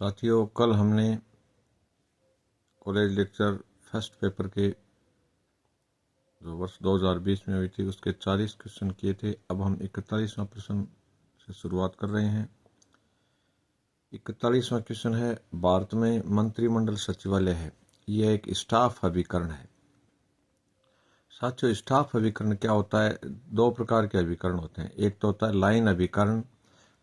साथियों, कल हमने कॉलेज लेक्चर फर्स्ट पेपर के जो वर्ष 2020 में हुई थी उसके 40 क्वेश्चन किए थे। अब हम 41वां प्रश्न से शुरुआत कर रहे हैं। 41वां क्वेश्चन है, भारत में मंत्रिमंडल सचिवालय है, यह एक स्टाफ अभिकरण है। साथियों, स्टाफ अभिकरण क्या होता है? दो प्रकार के अभिकरण होते हैं। एक तो होता है लाइन अभिकरण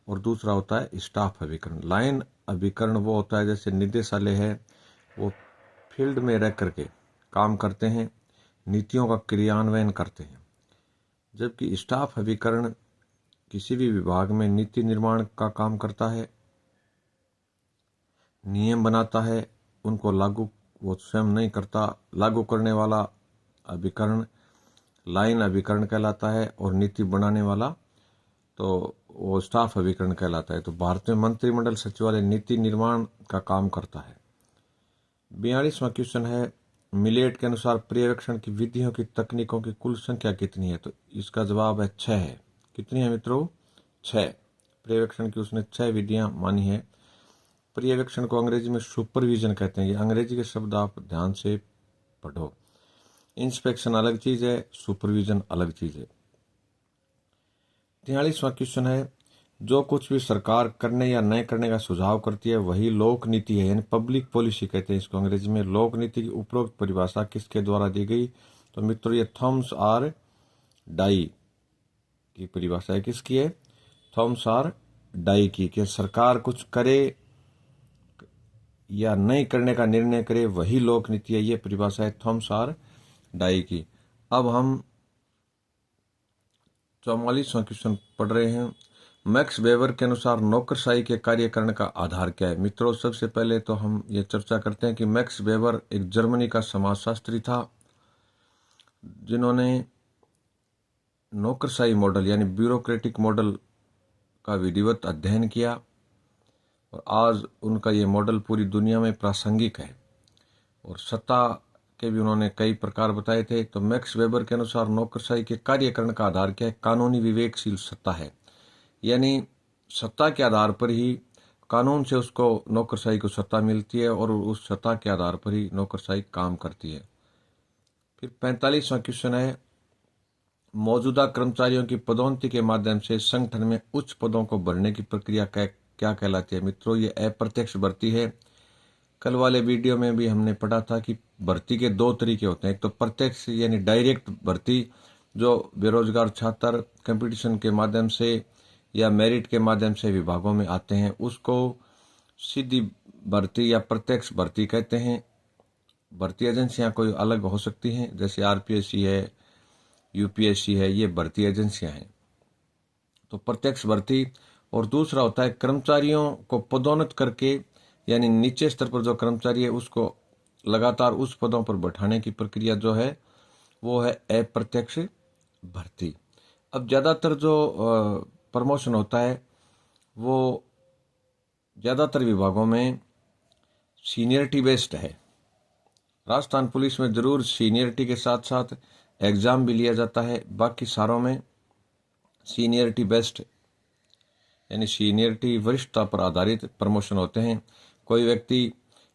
और दूसरा होता है स्टाफ अभिकरण। लाइन अभिकरण वो होता है जैसे निदेशालय है, वो फील्ड में रह करके काम करते हैं, नीतियों का क्रियान्वयन करते हैं। जबकि स्टाफ अभिकरण किसी भी विभाग में नीति निर्माण का काम करता है, नियम बनाता है, उनको लागू वो स्वयं नहीं करता। लागू करने वाला अभिकरण लाइन अभिकरण कहलाता है और नीति बनाने वाला तो वो स्टाफ अभिकरण कहलाता है। तो भारत में मंत्रिमंडल सचिवालय नीति निर्माण का काम करता है। 42वां क्वेश्चन है, मिलेट के अनुसार पर्यवेक्षण की विधियों की तकनीकों की कुल संख्या कितनी है? तो इसका जवाब है 6 है। कितनी है मित्रों? 6। पर्यवेक्षण की उसने 6 विधियां मानी है। पर्यवेक्षण को अंग्रेजी में सुपरविजन कहते हैं। ये अंग्रेजी के शब्द आप ध्यान से पढ़ो। इंस्पेक्शन अलग चीज है, सुपरविजन अलग चीज है। 43वां क्वेश्चन है, जो कुछ भी सरकार करने या नहीं करने का सुझाव करती है वही लोक नीति है, यानी पब्लिक पॉलिसी कहते हैं इसको अंग्रेजी में। लोक नीति की उपरोक्त परिभाषा किसके द्वारा दी गई? तो मित्रों, ये थॉमस आर डाई की परिभाषा है। किसकी है? थॉमस आर डाई की। कि सरकार कुछ करे या नहीं करने का निर्णय करे वही लोक नीति है, ये परिभाषा है थॉमस आर डाई की। अब हम 44वां क्वेश्चन पढ़ रहे हैं। मैक्स वेबर के अनुसार नौकरशाही के कार्यकरण का आधार क्या है? मित्रों, सबसे पहले तो हम ये चर्चा करते हैं कि मैक्स वेबर एक जर्मनी का समाजशास्त्री था, जिन्होंने नौकरशाही मॉडल यानी ब्यूरोक्रेटिक मॉडल का विधिवत अध्ययन किया और आज उनका ये मॉडल पूरी दुनिया में प्रासंगिक है। और सत्ता के भी उन्होंने कई प्रकार बताए थे। तो मैक्स वेबर के अनुसार नौकरशाही के कार्यकरण का आधार क्या है? कानूनी विवेकशील सत्ता है, यानी सत्ता के आधार पर ही कानून से उसको नौकरशाही को सत्ता मिलती है और उस सत्ता के आधार पर ही नौकरशाही काम करती है। फिर 45वां क्वेश्चन है, मौजूदा कर्मचारियों की पदोन्नति के माध्यम से संगठन में उच्च पदों को भरने की प्रक्रिया क्या कहलाती है? मित्रों, ये अप्रत्यक्ष भर्ती है। कल वाले वीडियो में भी हमने पढ़ा था कि भर्ती के दो तरीके होते हैं। एक तो प्रत्यक्ष यानी डायरेक्ट भर्ती, जो बेरोजगार छात्र कंपटीशन के माध्यम से या मेरिट के माध्यम से विभागों में आते हैं, उसको सीधी भर्ती या प्रत्यक्ष भर्ती कहते हैं। भर्ती एजेंसियां कोई अलग हो सकती हैं, जैसे आरपीएससी है, यूपीएससी है, ये भर्ती एजेंसियां हैं। तो प्रत्यक्ष भर्ती। और दूसरा होता है कर्मचारियों को पदोन्नत करके, यानी नीचे स्तर पर जो कर्मचारी है उसको लगातार उस पदों पर बैठाने की प्रक्रिया जो है वो है अप्रत्यक्ष भर्ती। अब ज्यादातर जो प्रमोशन होता है वो ज्यादातर विभागों में सीनियरिटी बेस्ड है। राजस्थान पुलिस में जरूर सीनियरिटी के साथ साथ एग्जाम भी लिया जाता है, बाकी सारों में सीनियरिटी बेस्ड यानी सीनियरिटी वरिष्ठता पर आधारित प्रमोशन होते हैं। कोई व्यक्ति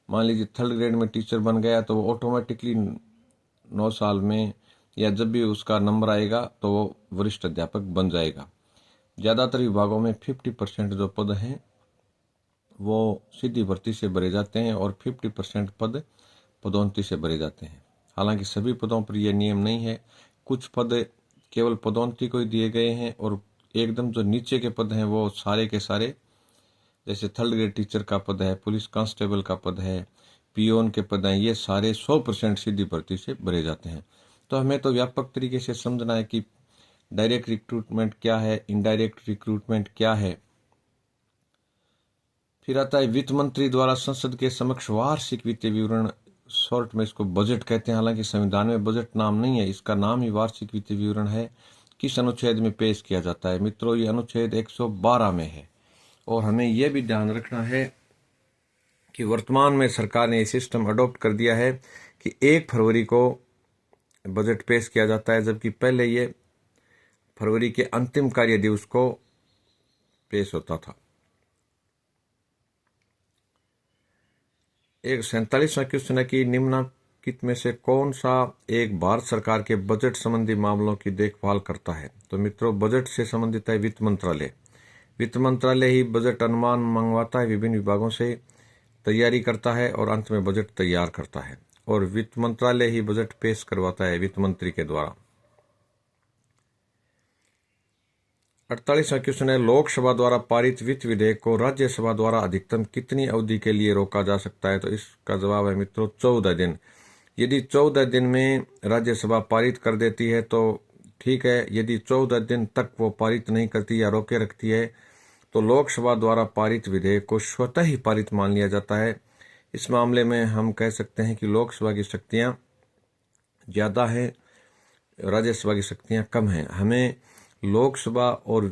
मान लीजिए 3rd ग्रेड में टीचर बन गया तो वो ऑटोमेटिकली 9 साल में या जब भी उसका नंबर आएगा तो वो वरिष्ठ अध्यापक बन जाएगा। ज्यादातर विभागों में 50% जो पद हैं वो सीधी भर्ती से भरे जाते हैं और 50% पद पदोन्नति से भरे जाते हैं। हालांकि सभी पदों पर यह नियम नहीं है। कुछ पद केवल पदोन्नति को ही दिए गए हैं और एकदम जो नीचे के पद हैं वो सारे के सारे, जैसे 3rd ग्रेड टीचर का पद है, पुलिस कांस्टेबल का पद है, पियोन के पद हैं, ये सारे 100% सीधी भर्ती से भरे जाते हैं। तो हमें तो व्यापक तरीके से समझना है कि डायरेक्ट रिक्रूटमेंट क्या है, इनडायरेक्ट रिक्रूटमेंट क्या है। फिर आता है वित्त मंत्री द्वारा संसद के समक्ष वार्षिक वित्तीय विवरण, शॉर्ट में इसको बजट कहते हैं। हालांकि संविधान में बजट नाम नहीं है, इसका नाम ही वार्षिक वित्तीय विवरण है। किस अनुच्छेद में पेश किया जाता है? मित्रों, ये अनुच्छेद 112 में है। और हमें यह भी ध्यान रखना है कि वर्तमान में सरकार ने ये सिस्टम अडॉप्ट कर दिया है कि 1 फरवरी को बजट पेश किया जाता है, जबकि पहले ये फरवरी के अंतिम कार्य दिवस को पेश होता था। एक 47वां क्वेश्चन है कि निम्नलिखित में से कौन सा एक भारत सरकार के बजट संबंधी मामलों की देखभाल करता है। तो मित्रों, बजट से संबंधित है वित्त मंत्रालय। वित्त मंत्रालय ही बजट अनुमान मंगवाता है, विभिन्न विभागों से तैयारी करता है और अंत में बजट तैयार करता है, और वित्त मंत्रालय ही बजट पेश करवाता है वित्त मंत्री के द्वारा। 48वां क्वेश्चन है, लोकसभा द्वारा पारित वित्त विधेयक को राज्यसभा द्वारा अधिकतम कितनी अवधि के लिए रोका जा सकता है। तो इसका जवाब है मित्रों 14 दिन। यदि 14 दिन में राज्यसभा पारित कर देती है तो ठीक है, यदि 14 दिन तक वो पारित नहीं करती या रोके रखती है तो लोकसभा द्वारा पारित विधेयक को स्वतः ही पारित मान लिया जाता है। इस मामले में हम कह सकते हैं कि लोकसभा की शक्तियां ज़्यादा है, राज्यसभा की शक्तियां कम हैं। हमें लोकसभा और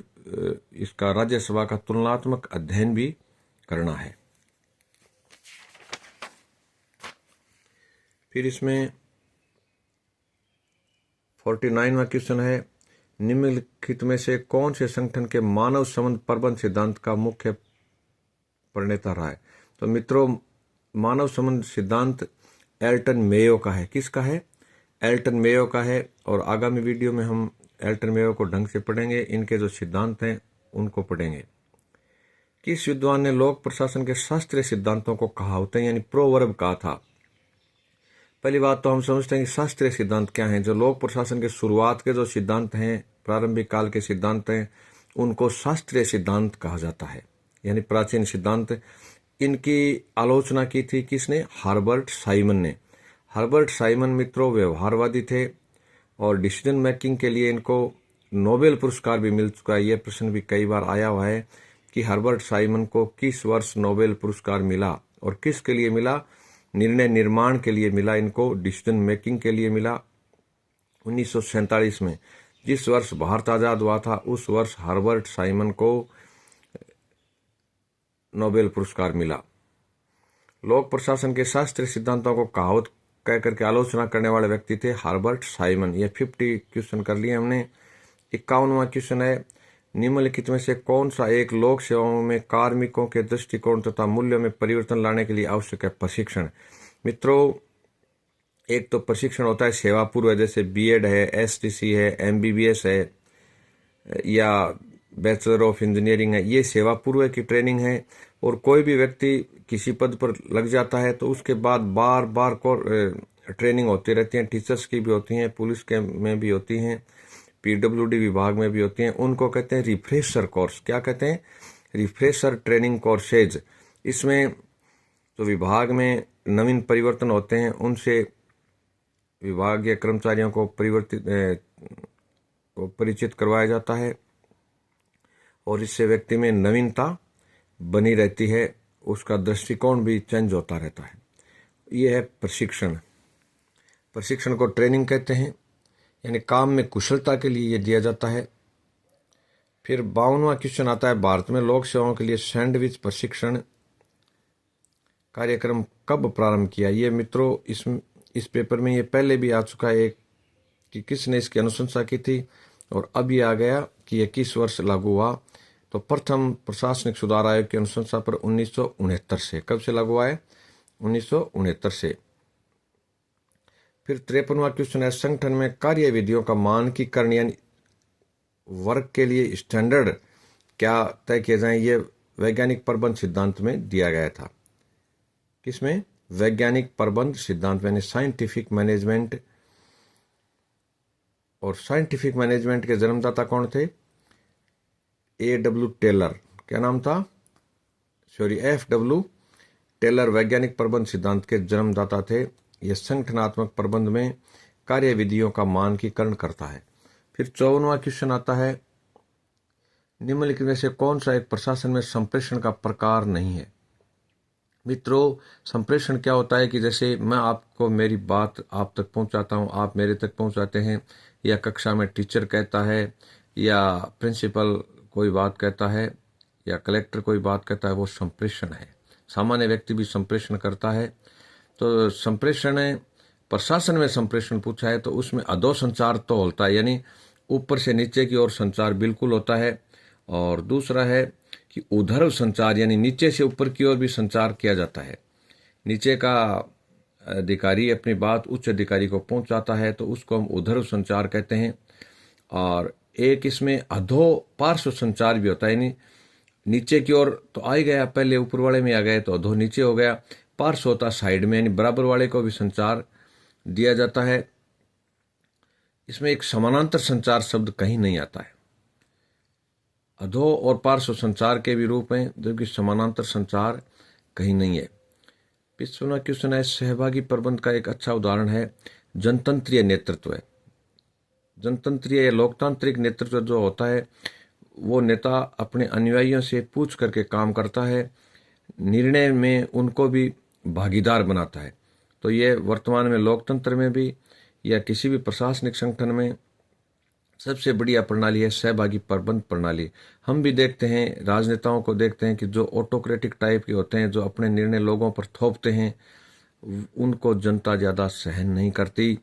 इसका राज्यसभा का तुलनात्मक अध्ययन भी करना है। फिर इसमें 49वां क्वेश्चन है, निम्नलिखित में से कौन से संगठन के मानव संबंध प्रबंध सिद्धांत का मुख्य प्रणेता रहा है। तो मित्रों, मानव संबंध सिद्धांत एल्टन मेयो का है। किसका है? एल्टन मेयो का है। और आगामी वीडियो में हम एल्टन मेयो को ढंग से पढ़ेंगे, इनके जो सिद्धांत हैं उनको पढ़ेंगे। किस विद्वान ने लोक प्रशासन के शास्त्रीय सिद्धांतों को कहावतें यानी प्रोवर्ब कहा था। पहली बात तो हम समझते हैं कि शास्त्रीय सिद्धांत क्या हैं। जो लोक प्रशासन के शुरुआत के जो सिद्धांत हैं, प्रारंभिक काल के सिद्धांत हैं, उनको शास्त्रीय सिद्धांत कहा जाता है, यानी प्राचीन सिद्धांत। इनकी आलोचना की थी किसने? हर्बर्ट साइमन ने। हर्बर्ट साइमन मित्रों व्यवहारवादी थे और डिसीजन मेकिंग के लिए इनको नोबेल पुरस्कार भी मिल चुका है। यह प्रश्न भी कई बार आया हुआ है कि हर्बर्ट साइमन को किस वर्ष नोबेल पुरस्कार मिला और किसके लिए मिला? निर्णय निर्माण के लिए मिला, इनको डिसीजन मेकिंग के लिए मिला। 1947 में, जिस वर्ष भारत आजाद हुआ था, उस वर्ष हर्बर्ट साइमन को नोबेल पुरस्कार मिला। लोक प्रशासन के शास्त्रीय सिद्धांतों को कहावत कहकर के आलोचना करने वाले व्यक्ति थे हर्बर्ट साइमन। ये 50 क्वेश्चन कर लिए हमने। 51वां क्वेश्चन है, निम्नलिखित में से कौन सा एक लोक सेवाओं में कार्मिकों के दृष्टिकोण तथा मूल्यों में परिवर्तन लाने के लिए आवश्यक है? प्रशिक्षण। मित्रों, एक तो प्रशिक्षण होता है सेवा पूर्व, जैसे बीएड है, एसटीसी है, एमबीबीएस है या बैचलर ऑफ इंजीनियरिंग है, ये सेवा पूर्व की ट्रेनिंग है। और कोई भी व्यक्ति किसी पद पर लग जाता है तो उसके बाद बार बार ट्रेनिंग होती रहती है। टीचर्स की भी होती हैं, पुलिस के में भी होती हैं, पीडब्ल्यूडी विभाग में भी होती हैं। उनको कहते हैं रिफ्रेशर कोर्स। क्या कहते हैं? Refresher training courses. इसमें जो विभाग में नवीन परिवर्तन होते हैं उनसे विभागीय कर्मचारियों को परिचित करवाया जाता है और इससे व्यक्ति में नवीनता बनी रहती है, उसका दृष्टिकोण भी चेंज होता रहता है। ये है प्रशिक्षण। प्रशिक्षण को ट्रेनिंग कहते हैं, यानी काम में कुशलता के लिए ये दिया जाता है। फिर 52वां क्वेश्चन आता है, भारत में लोक सेवाओं के लिए सैंडविच प्रशिक्षण कार्यक्रम कब प्रारंभ किया। ये मित्रों इस पेपर में ये पहले भी आ चुका है कि किसने इसकी अनुशंसा की थी, और अब ये आ गया कि ये किस वर्ष लागू हुआ। तो प्रथम प्रशासनिक सुधार आयोग की अनुशंसा पर 1969 से। कब से लागू हुआ है? 1969 से। फिर 53वां क्वेश्चन है, संगठन में कार्य विधियों का मानकीकरण यानी वर्क के लिए स्टैंडर्ड क्या तय किए जाएं। ये वैज्ञानिक प्रबंध सिद्धांत में दिया गया था। किसमें? वैज्ञानिक प्रबंध सिद्धांत यानी साइंटिफिक मैनेजमेंट। और साइंटिफिक मैनेजमेंट के जन्मदाता कौन थे? A.W. टेलर। क्या नाम था? F.W. टेलर वैज्ञानिक प्रबंध सिद्धांत के जन्मदाता थे। यह संगठनात्मक प्रबंध में कार्य विधियों का मानकीकरण करता है। फिर 54वां क्वेश्चन आता है, निम्नलिखित में से कौन सा एक प्रशासन में संप्रेषण का प्रकार नहीं है। मित्रों, संप्रेषण क्या होता है कि जैसे मैं आपको मेरी बात आप तक पहुंचाता हूं, आप मेरे तक पहुंचाते हैं, या कक्षा में टीचर कहता है, या प्रिंसिपल कोई बात कहता है, या कलेक्टर कोई बात कहता है, वो संप्रेषण है। सामान्य व्यक्ति भी संप्रेषण करता है। तो संप्रेषण प्रशासन में संप्रेषण पूछा है तो उसमें अधो संचार तो होता है, यानी ऊपर से नीचे की ओर संचार बिल्कुल होता है। और दूसरा है कि ऊर्ध्व संचार, यानी नीचे से ऊपर की ओर भी संचार किया जाता है। नीचे का अधिकारी अपनी बात उच्च अधिकारी को पहुंचाता है तो उसको हम उधर संचार कहते हैं। और एक इसमें अधो पार्श्व संचार भी होता है, यानी नीचे की ओर तो आ ही गया, पहले ऊपर वाले में आ गए तो अधो नीचे हो गया। पार्श्व होता साइड में, यानी बराबर वाले को भी संचार दिया जाता है। इसमें एक समानांतर संचार शब्द कहीं नहीं आता है। अधो और पार्श्व संचार के भी रूप में, जबकि समानांतर संचार कहीं नहीं है। 25वां क्वेश्चन है, सहभागी प्रबंध का एक अच्छा उदाहरण है जनतंत्रीय नेतृत्व है। जनतंत्रीय या लोकतांत्रिक नेतृत्व जो होता है वो नेता अपने अनुयायियों से पूछ करके काम करता है, निर्णय में उनको भी भागीदार बनाता है। तो ये वर्तमान में लोकतंत्र में भी या किसी भी प्रशासनिक संगठन में सबसे बढ़िया प्रणाली है सहभागी प्रबंध प्रणाली। हम भी देखते हैं, राजनेताओं को देखते हैं कि जो ऑटोक्रेटिक टाइप के होते हैं, जो अपने निर्णय लोगों पर थोपते हैं, उनको जनता ज़्यादा सहन नहीं करती।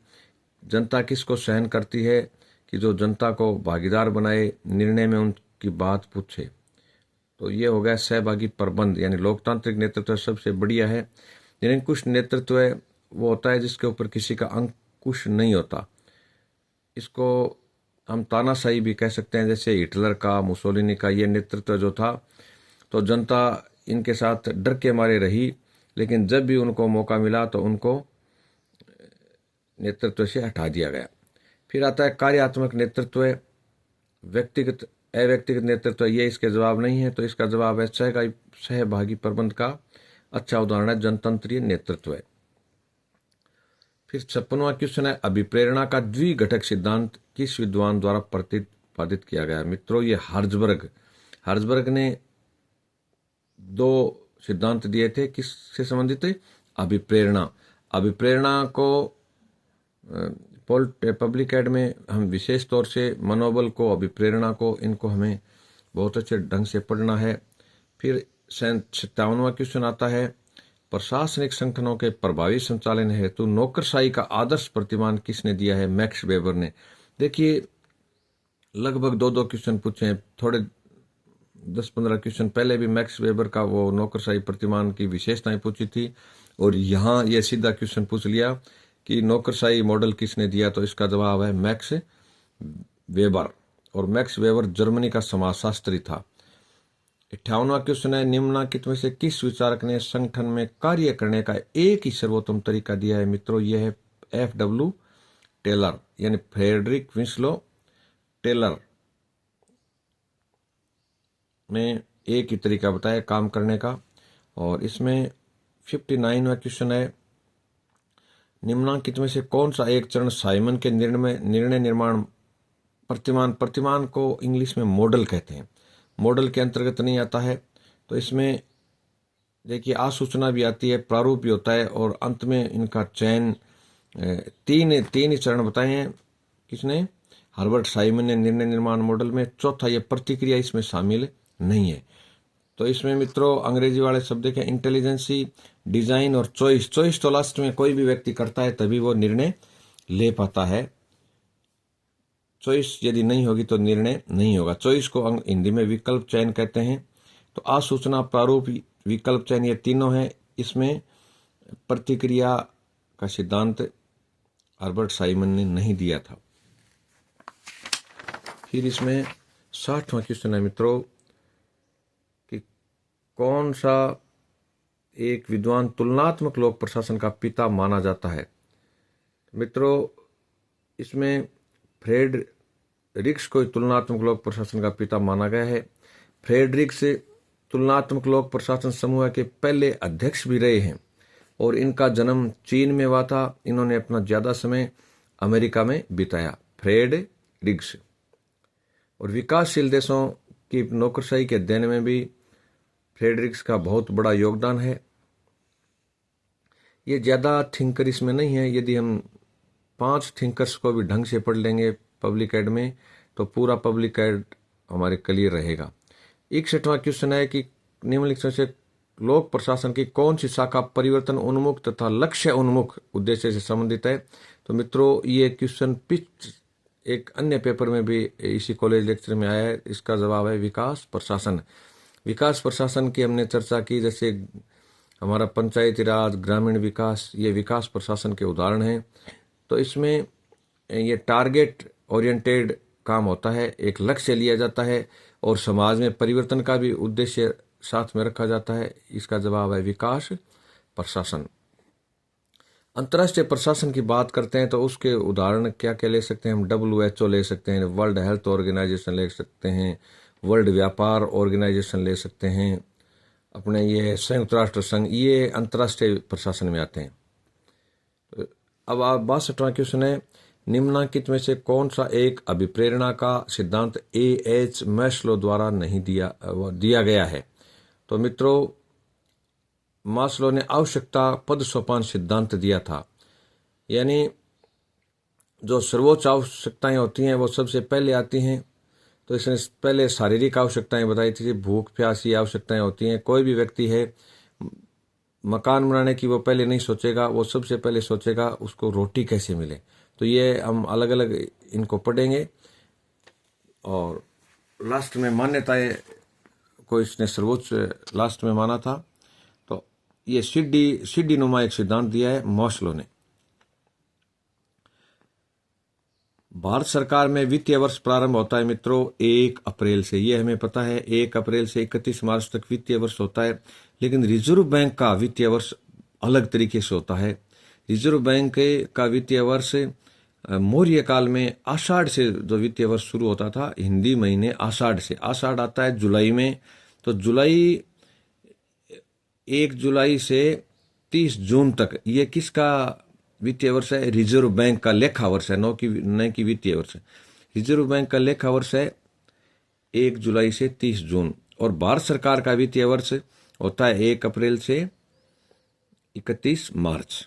जनता किसको सहन करती है कि जो जनता को भागीदार बनाए, निर्णय में उनकी बात पूछे। तो ये हो गया सहभागी प्रबंध, यानी लोकतांत्रिक नेतृत्व सबसे बढ़िया है। निरंकुश नेतृत्व है वो होता है जिसके ऊपर किसी का अंकुश नहीं होता। इसको हम तानाशाही भी कह सकते हैं, जैसे हिटलर का, मुसोलिनी का ये नेतृत्व जो था, तो जनता इनके साथ डर के मारे रही, लेकिन जब भी उनको मौका मिला तो उनको नेतृत्व से हटा दिया गया। फिर आता है कार्यात्मक नेतृत्व, व्यक्तिगत अव्यक्तिगत नेतृत्व, ये इसके जवाब नहीं है, तो इसका जवाब है सहभागी प्रबंध का अच्छा उदाहरण है जनतंत्रीय नेतृत्व है। फिर 56वां क्वेश्चन है, अभिप्रेरणा का द्विघटक सिद्धांत किस विद्वान द्वारा प्रतिपादित किया गया। मित्रों, ये हर्जबर्ग ने 2 सिद्धांत दिए थे, किससे संबंधित है? अभिप्रेरणा को पब्लिक एड में हम विशेष तौर से मनोबल को, अभिप्रेरणा को, इनको हमें बहुत अच्छे ढंग से पढ़ना है। फिर 57वां क्वेश्चन आता है, प्रशासनिक संगठनों के प्रभावी संचालन हेतु नौकरशाही का आदर्श प्रतिमान किसने दिया है? मैक्स वेबर ने। देखिए, लगभग 2-2 क्वेश्चन पूछे हैं, थोड़े 10-15 क्वेश्चन पहले भी मैक्स वेबर का वो नौकरशाही प्रतिमान की विशेषताएं पूछी थी, और यहाँ ये सीधा क्वेश्चन पूछ लिया कि नौकरशाही मॉडल किसने दिया, तो इसका जवाब है मैक्स वेबर। और मैक्स वेबर जर्मनी का समाजशास्त्री था। 58वां क्वेश्चन है, निम्नलिखित में से किस विचारक ने संगठन में कार्य करने का एक ही सर्वोत्तम तरीका दिया है? मित्रों, यह है F.W. टेलर, यानी फ्रेडरिक विंस्लो टेलर ने एक ही तरीका बताया काम करने का। और इसमें 59वां क्वेश्चन है, निम्नलिखित में से कौन सा एक चरण साइमन के निर्णय निर्माण प्रतिमान को इंग्लिश में मॉडल कहते हैं, मॉडल के अंतर्गत नहीं आता है। तो इसमें देखिए, आसूचना भी आती है, प्रारूप भी होता है, और अंत में इनका चयन, तीन ही चरण बताए हैं किसने? हर्बर्ट साइमन ने निर्णय निर्माण मॉडल में। चौथा, ये प्रतिक्रिया इसमें शामिल नहीं है। तो इसमें मित्रों अंग्रेजी वाले शब्द के इंटेलिजेंसी, डिजाइन और चॉइस तो लास्ट में कोई भी व्यक्ति करता है तभी वो निर्णय ले पाता है। चॉइस यदि नहीं होगी तो निर्णय नहीं होगा। चॉइस को हिंदी में विकल्प चयन कहते हैं। तो आसूचना, प्रारूप, विकल्प चयन, ये तीनों हैं। इसमें प्रतिक्रिया का सिद्धांत हर्बर्ट साइमन ने नहीं दिया था। फिर इसमें 60वां क्वेश्चन है मित्रों कि कौन सा एक विद्वान तुलनात्मक लोक प्रशासन का पिता माना जाता है? मित्रों, इसमें फ्रेडरिक्स को तुलनात्मक लोक प्रशासन का पिता माना गया है। फ्रेडरिक्स तुलनात्मक लोक प्रशासन समूह के पहले अध्यक्ष भी रहे हैं, और इनका जन्म चीन में हुआ था। इन्होंने अपना ज्यादा समय अमेरिका में बिताया, फ्रेडरिक्स। और विकासशील देशों की नौकरशाही के अध्ययन में भी फ्रेडरिक्स का बहुत बड़ा योगदान है। ये ज्यादा थिंकर इसमें नहीं है। यदि हम 5 थिंकर्स को भी ढंग से पढ़ लेंगे पब्लिक एड में, तो पूरा पब्लिक एड हमारे क्लियर रहेगा। 61वां क्वेश्चन है कि निम्नलिखित से लोक प्रशासन की कौन सी शाखा परिवर्तन उन्मुख तथा लक्ष्य उन्मुख उद्देश्य से संबंधित है? तो मित्रों, ये क्वेश्चन एक अन्य पेपर में भी इसी कॉलेज लेक्चर में आया है। इसका जवाब है विकास प्रशासन। विकास प्रशासन की हमने चर्चा की, जैसे हमारा पंचायती राज, ग्रामीण विकास, ये विकास प्रशासन के उदाहरण हैं। तो इसमें ये टारगेट ओरिएंटेड काम होता है, एक लक्ष्य लिया जाता है और समाज में परिवर्तन का भी उद्देश्य साथ में रखा जाता है। इसका जवाब है विकास प्रशासन। अंतर्राष्ट्रीय प्रशासन की बात करते हैं तो उसके उदाहरण क्या क्या ले सकते हैं हम? WHO ले सकते हैं, वर्ल्ड हेल्थ ऑर्गेनाइजेशन ले सकते हैं, वर्ल्ड व्यापार ऑर्गेनाइजेशन ले सकते हैं, अपने ये संयुक्त राष्ट्र संघ, ये अंतर्राष्ट्रीय प्रशासन में आते हैं। अब आप 62वां क्वेश्चन है, निम्नलिखित में से कौन सा एक अभिप्रेरणा का सिद्धांत A.H. मैस्लो द्वारा नहीं दिया गया है? तो मित्रों, मास्लो ने आवश्यकता पद सोपान सिद्धांत दिया था, यानी जो सर्वोच्च आवश्यकताएं होती हैं वो सबसे पहले आती हैं। तो इसने पहले शारीरिक आवश्यकताएं बताई थी, भूख प्यास ये आवश्यकताएं होती हैं। कोई भी व्यक्ति है, मकान बनाने की वो पहले नहीं सोचेगा, वो सबसे पहले सोचेगा उसको रोटी कैसे मिले। तो ये हम अलग अलग इनको पढ़ेंगे। और लास्ट में मान्यताएं को इसने सर्वोच्च लास्ट में माना था। तो ये सीढ़ी नुमा एक सिद्धांत दिया है मास्लो ने। भारत सरकार में वित्तीय वर्ष प्रारंभ होता है मित्रों 1 अप्रैल से, ये हमें पता है। 1 अप्रैल से 31 मार्च तक वित्तीय वर्ष होता है। लेकिन रिजर्व बैंक का वित्तीय वर्ष अलग तरीके से होता है। रिजर्व बैंक का वित्तीय वर्ष मौर्य काल में आषाढ़ से जो वित्तीय वर्ष शुरू होता था, हिंदी महीने आषाढ़ से, आषाढ़ आता है जुलाई में, तो जुलाई 1 जुलाई से 30 जून तक ये किसका वित्तीय वर्ष है? रिजर्व बैंक का लेखा वर्ष है, न कि वित्तीय वर्ष। रिजर्व बैंक का लेखा वर्ष है 1 जुलाई से 30 जून। और भारत सरकार का वित्तीय वर्ष होता है 1 अप्रैल से 31 मार्च।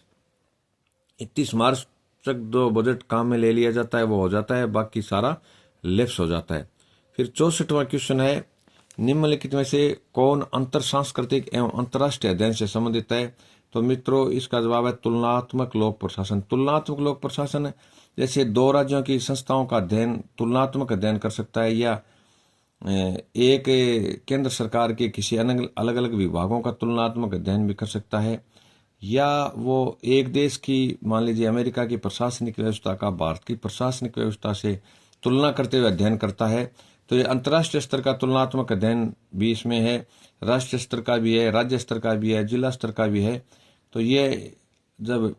31 मार्च तक जो बजट काम में ले लिया जाता है वो हो जाता है, बाकी सारा लैप्स हो जाता है। फिर 64वां क्वेश्चन है, निम्नलिखित में से कौन अंतर सांस्कृतिक एवं अंतर्राष्ट्रीय अध्ययन से संबंधित है? तो मित्रों, इसका जवाब है तुलनात्मक लोक प्रशासन। तुलनात्मक लोक प्रशासन जैसे 2 राज्यों की संस्थाओं का अध्ययन, तुलनात्मक अध्ययन कर सकता है, या एक केंद्र सरकार के किसी अलग अलग विभागों का तुलनात्मक अध्ययन भी कर सकता है, या वो एक देश की, मान लीजिए अमेरिका की प्रशासनिक व्यवस्था का भारत की प्रशासनिक व्यवस्था से तुलना करते हुए अध्ययन करता है। तो ये अंतर्राष्ट्रीय स्तर का तुलनात्मक अध्ययन भी इसमें है, राष्ट्रीय स्तर का भी है, राज्य स्तर का भी है, जिला स्तर का भी है। तो ये जब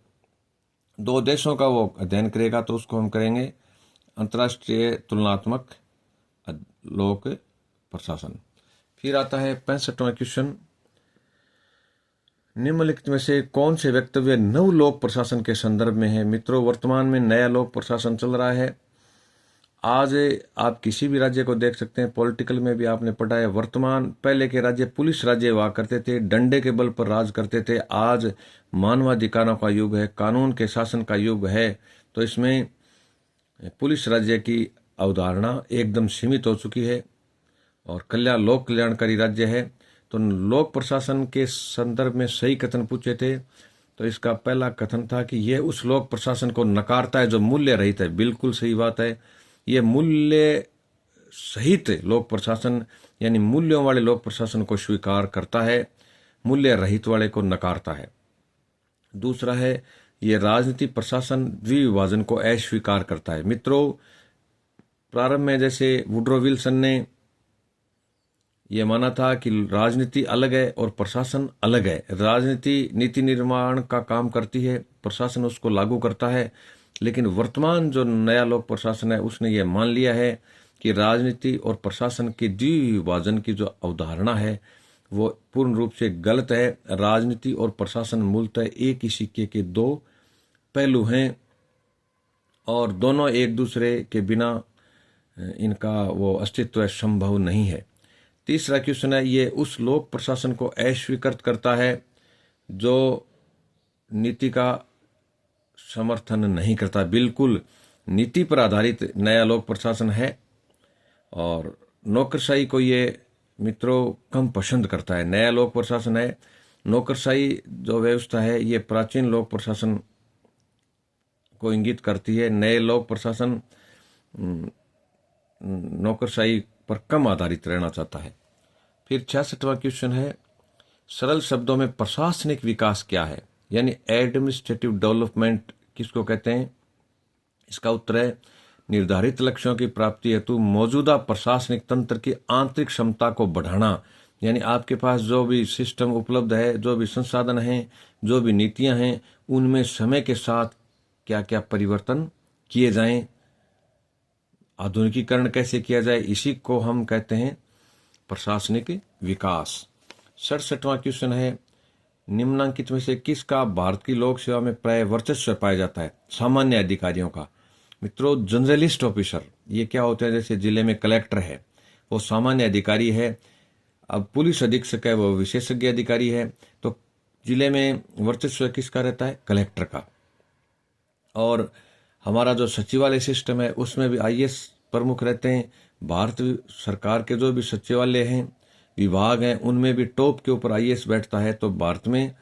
2 देशों का वो अध्ययन करेगा तो उसको हम करेंगे अंतर्राष्ट्रीय तुलनात्मक लोक प्रशासन। फिर आता है 65वां क्वेश्चन, निम्नलिखित में से कौन से वक्तव्य नव लोक प्रशासन के संदर्भ में है? मित्रों, वर्तमान में नया लोक प्रशासन चल रहा है। आज आप किसी भी राज्य को देख सकते हैं, पॉलिटिकल में भी आपने पढ़ा है, वर्तमान पहले के राज्य पुलिस राज्य हुआ करते थे, डंडे के बल पर राज करते थे। आज मानवाधिकारों का युग है, कानून के शासन का युग है। तो इसमें पुलिस राज्य की अवधारणा एकदम सीमित हो चुकी है और लोक कल्याणकारी राज्य है। तो लोक प्रशासन के संदर्भ में सही कथन पूछे थे, तो इसका पहला कथन था कि यह उस लोक प्रशासन को नकारता है जो मूल्य रहित है। बिल्कुल सही बात है, ये मूल्य सहित लोक प्रशासन, यानी मूल्यों वाले लोक प्रशासन को स्वीकार करता है, मूल्य रहित वाले को नकारता है। दूसरा है, ये राजनीति प्रशासन द्विविभाजन को अस्वीकार करता है। मित्रों, प्रारंभ में जैसे वुड्रो विल्सन ने यह माना था कि राजनीति अलग है और प्रशासन अलग है। राजनीति नीति निर्माण का काम करती है, प्रशासन उसको लागू करता है। लेकिन वर्तमान जो नया लोक प्रशासन है उसने ये मान लिया है कि राजनीति और प्रशासन के द्विविभाजन की जो अवधारणा है वो पूर्ण रूप से गलत है। राजनीति और प्रशासन मूलतः एक ही सिक्के के 2 पहलू हैं और दोनों एक दूसरे के बिना इनका वो अस्तित्व संभव नहीं है। तीसरा क्वेश्चन है, ये उस लोक प्रशासन को अस्वीकृत करता है जो नीति का समर्थन नहीं करता। बिल्कुल नीति पर आधारित नया लोक प्रशासन है और नौकरशाही को ये मित्रों कम पसंद करता है। नया लोक प्रशासन है, नौकरशाही जो व्यवस्था है ये प्राचीन लोक प्रशासन को इंगित करती है। नए लोक प्रशासन नौकरशाही पर कम आधारित रहना चाहता है। फिर 66वां क्वेश्चन है, सरल शब्दों में प्रशासनिक विकास क्या है, यानी एडमिनिस्ट्रेटिव डेवलपमेंट किसको कहते हैं? इसका उत्तर है निर्धारित लक्ष्यों की प्राप्ति हेतु मौजूदा प्रशासनिक तंत्र की आंतरिक क्षमता को बढ़ाना। यानी आपके पास जो भी सिस्टम उपलब्ध है, जो भी संसाधन हैं, जो भी नीतियां हैं, उनमें समय के साथ क्या क्या परिवर्तन किए जाएं, आधुनिकीकरण कैसे किया जाए, इसी को हम कहते हैं प्रशासनिक विकास। 67वां क्वेश्चन है, निम्नांकित में से किसका भारत की लोक सेवा में प्राय वर्चस्व पाया जाता है? सामान्य अधिकारियों का। मित्रों, जनरलिस्ट ऑफिसर ये क्या होते हैं? जैसे जिले में कलेक्टर है, वो सामान्य अधिकारी है। अब पुलिस अधीक्षक है, वो विशेषज्ञ अधिकारी है। तो जिले में वर्चस्व किसका रहता है? कलेक्टर का। और हमारा जो सचिवालय सिस्टम है उसमें भी आईएएस प्रमुख रहते हैं। भारत सरकार के जो भी सचिवालय हैं, विभाग हैं, उनमें भी टॉप के ऊपर आईएएस बैठता है। तो भारत में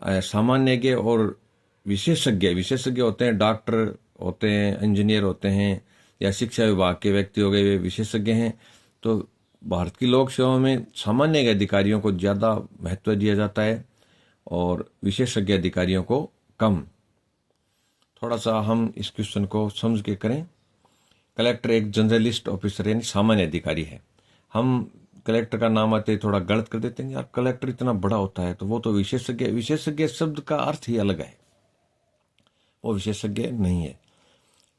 सामान्यज्ञ और विशेषज्ञ होते हैं, डॉक्टर होते हैं, इंजीनियर होते हैं, या शिक्षा विभाग के व्यक्ति हो गए, वे विशेषज्ञ हैं। तो भारत की लोक सेवा में सामान्य अधिकारियों को ज़्यादा महत्व दिया जाता है और विशेषज्ञ अधिकारियों को कम। थोड़ा सा हम इस क्वेश्चन को समझ के करें। कलेक्टर एक जनरलिस्ट ऑफिसर यानी सामान्य अधिकारी है। हम कलेक्टर का नाम आते ही थोड़ा गलत कर देते हैं, यार कलेक्टर इतना बड़ा होता है, तो वो तो विशेषज्ञ शब्द का अर्थ ही अलग है, वो विशेषज्ञ नहीं है।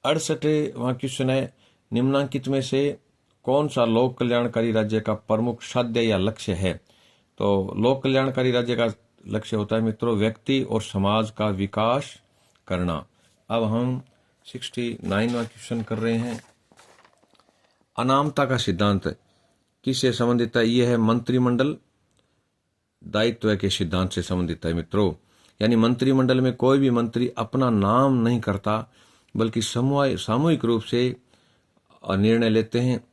68वां क्वेश्चन है, निम्नांकित में से कौन सा लोक कल्याणकारी राज्य का प्रमुख साध्य या लक्ष्य है? तो लोक कल्याणकारी राज्य का लक्ष्य होता है मित्रों व्यक्ति और समाज का विकास करना। अब हम 69वां क्वेश्चन कर रहे हैं, अनामता का सिद्धांत किससे संबंधित है? यह है मंत्रिमंडल दायित्व के सिद्धांत से संबंधित है मित्रों। यानी मंत्रिमंडल में कोई भी मंत्री अपना नाम नहीं करता, बल्कि सामूहिक रूप से निर्णय लेते हैं,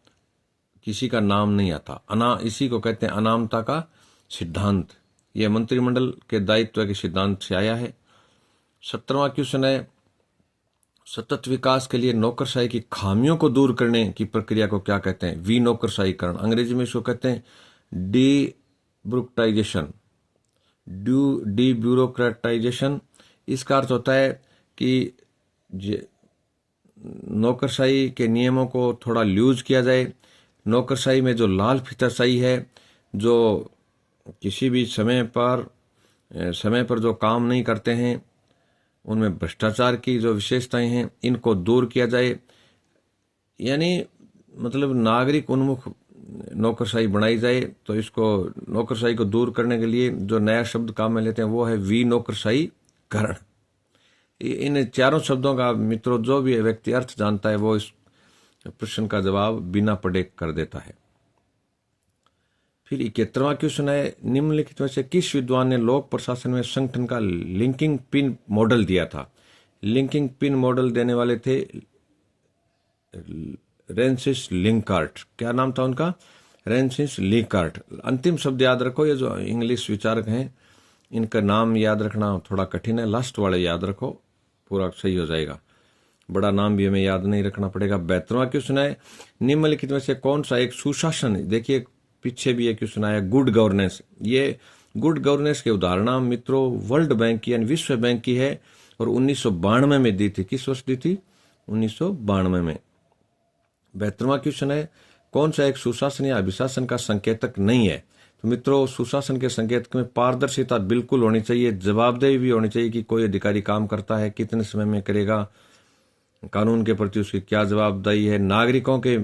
किसी का नाम नहीं आता। इसी को कहते हैं अनामता का सिद्धांत। यह मंत्रिमंडल के दायित्व के सिद्धांत से आया है। 17वां क्वेश्चन है, सतत विकास के लिए नौकरशाही की खामियों को दूर करने की प्रक्रिया को क्या कहते हैं? विनौकरशाहीकरण। अंग्रेजी में इसको कहते हैं डीब्यूरोक्राटाइजेशन, डीब्यूरोक्रेटाइजेशन। इसका अर्थ होता है कि नौकरशाही के नियमों को थोड़ा लूज किया जाए। नौकरशाही में जो लाल फीताशाही है, जो किसी भी समय पर जो काम नहीं करते हैं, उनमें भ्रष्टाचार की जो विशेषताएं हैं, इनको दूर किया जाए। यानी मतलब नागरिक उन्मुख नौकरशाही बनाई जाए। तो इसको नौकरशाही को दूर करने के लिए जो नया शब्द काम में लेते हैं वो है विनौकरशाहीकरण। इन चारों शब्दों का मित्रों जो भी व्यक्ति अर्थ जानता है वो इस प्रश्न का जवाब बिना पढ़े कर देता है। फिर 71वां क्वेश्चन है, निम्नलिखित में से किस विद्वान ने लोक प्रशासन में संगठन का लिंकिंग पिन मॉडल दिया था? लिंकिंग पिन मॉडल देने वाले थे रेंसिस लिंकार्ट। क्या नाम था उनका? रेंसिस लिंकार्ट। अंतिम शब्द याद रखो, ये जो इंग्लिश विचारक हैं इनका नाम याद रखना थोड़ा कठिन है, लास्ट वाले याद रखो, पूरा सही हो जाएगा। बड़ा नाम भी हमें याद नहीं रखना पड़ेगा। 72वां क्वेश्चन है, निम्नलिखित में से कौन सा एक सुशासन, देखिए पीछे भी एक क्वेश्चन आया गुड गवर्नेंस। ये गुड गवर्नेंस के उदाहरण मित्रों वर्ल्ड बैंक की यानी विश्व बैंक की है और 1992 में दी थी। किस वर्ष दी थी? 1992 में। 72वां क्वेश्चन है, कौन सा एक सुशासन या अभिशासन का संकेतक नहीं है? तो मित्रों सुशासन के संकेतक में पारदर्शिता बिल्कुल होनी चाहिए, जवाबदेही भी होनी चाहिए कि कोई अधिकारी काम करता है कितने समय में करेगा, कानून के प्रति उसकी क्या जवाबदेही है, नागरिकों के